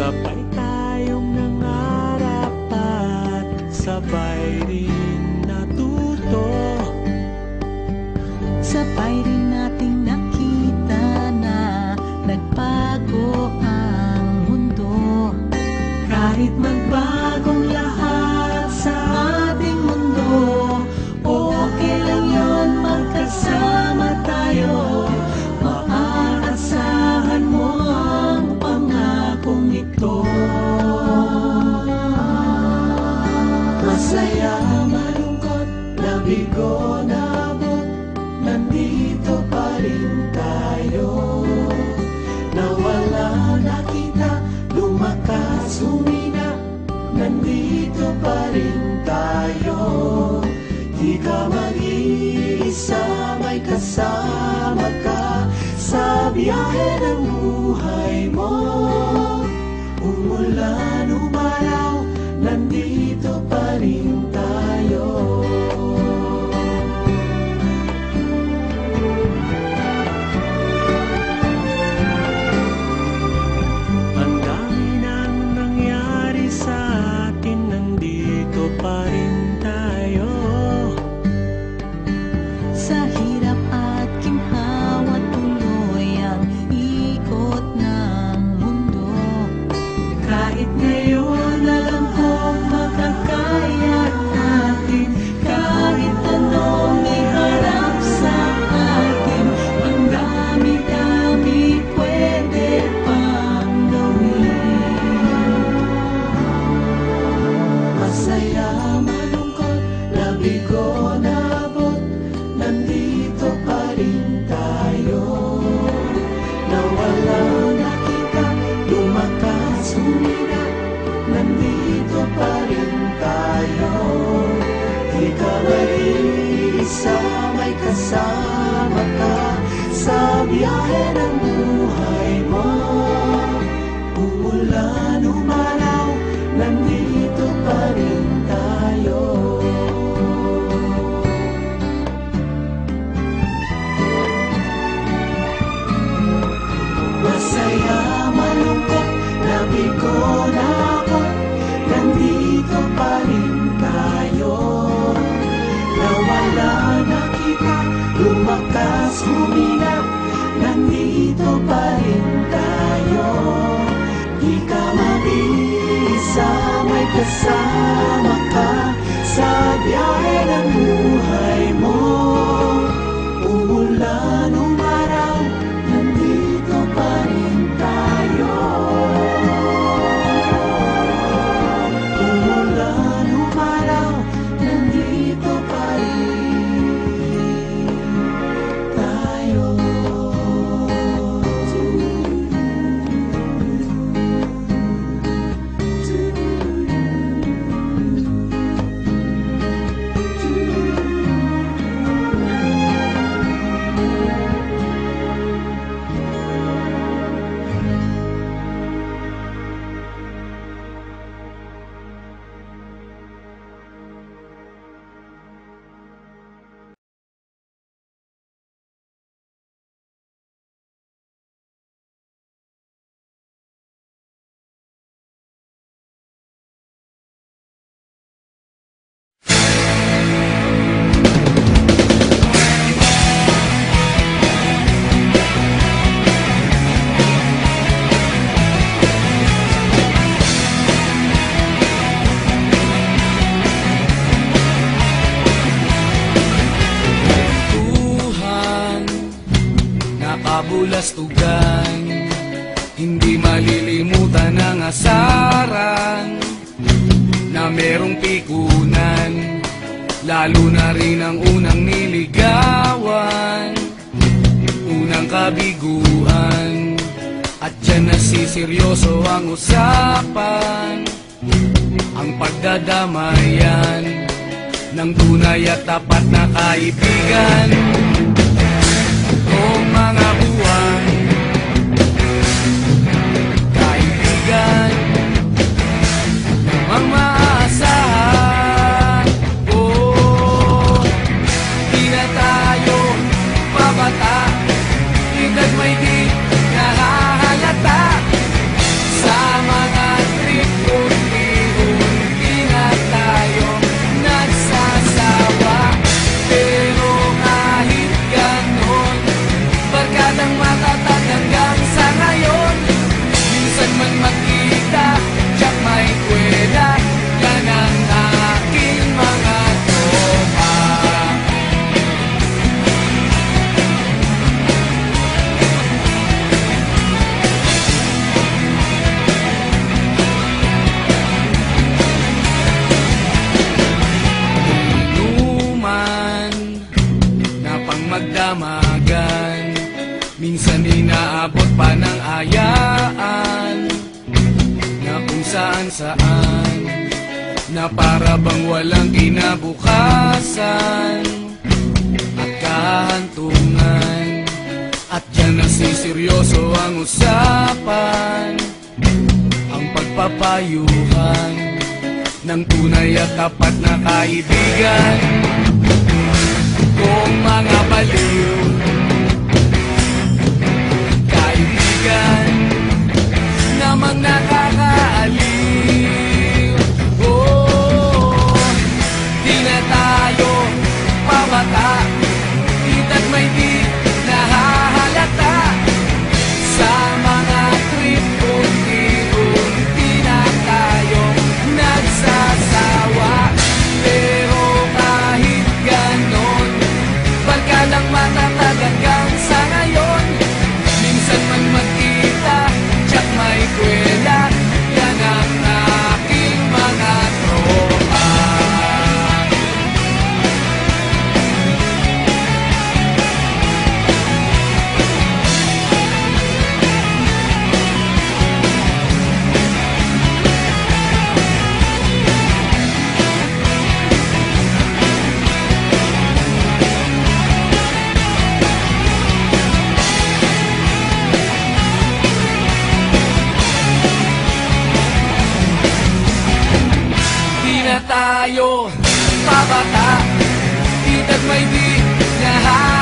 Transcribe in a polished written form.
Sabay tayong nangarap at sabay rin natuto. Sabay rin nating nakita na nagbago ang mundo. Kahit magbagong lahat sa ating mundo, okay lang yun, magkasama tayo. Maaasahan mo ang pangakong ito. Masaya, malungkot, nabigo, nabot, nandito pa rin tayo. Nawala, nakita, lumakas, humina, nandito pa rin tayo. Di ka mag-iisa, may kasama ka sa biyahe ng buhay mo. Umulan, umaraw, nandito pa rin tayo. Ang dami nang nangyari sa atin, nandito pa rin tayo. Sa hirap at ginhawa, tuloy ang ikot ng mundo. Kahit ngayon alam kong makakaya natin, kahit anong iharap sa atin, ang dami-dami pwede pang gawin. Masaya, malungkot, nabigo, nabot, nandito pa rin tayo. Nawala, nakita, lumakas, humina, nandito pa rin tayo. Di ka mag-iisa, may kasama ka sa biyahe ng buhay mo. Umulan, umaraw, nandito pa rin tayo. Masaya, malungkot, nabigo, nabot, nandito pa rin tayo. Nawala, nakita, lumakas, humina, nandito pa rin tayo. Di ka mag-iisa, may kasama ka sa biyahe ng buhay mo. Umulan, umaraw, nandito pa rin tayo. Umulan, umaraw, nandito pa rin tayo. Kabulastugan, hindi malilimutan ang asaran na merong pikunan, lalo na rin ang unang niligawan, unang kabiguan, at dyan nasiseryoso ang usapan, ang pagdadamayan ng tunay at tapat na kaibigan. O mga buwan, kaibigan, ang maaasahan. Di na tayo babata, edad may di nahahalata sa mga saan na para bang walang kinabukasan at kahantungan. At dyan nasiseryoso ang usapan, ang pagpapayuhan ng tunay at tapat na kaibigan. Kung mga baliw kaibigan namang nakakaaliw, oh, di na tayo pabata, ita't may di nahahalata sa mga trip. Unti-unti na tayong nagsasawa, pero kahit ganon, barkadang matatag hanggang sa ngayon. Minsan man magkita, tsak may kwela, yan ang aking mga tropa. Di na tayo pabata, ita't may di nahahalata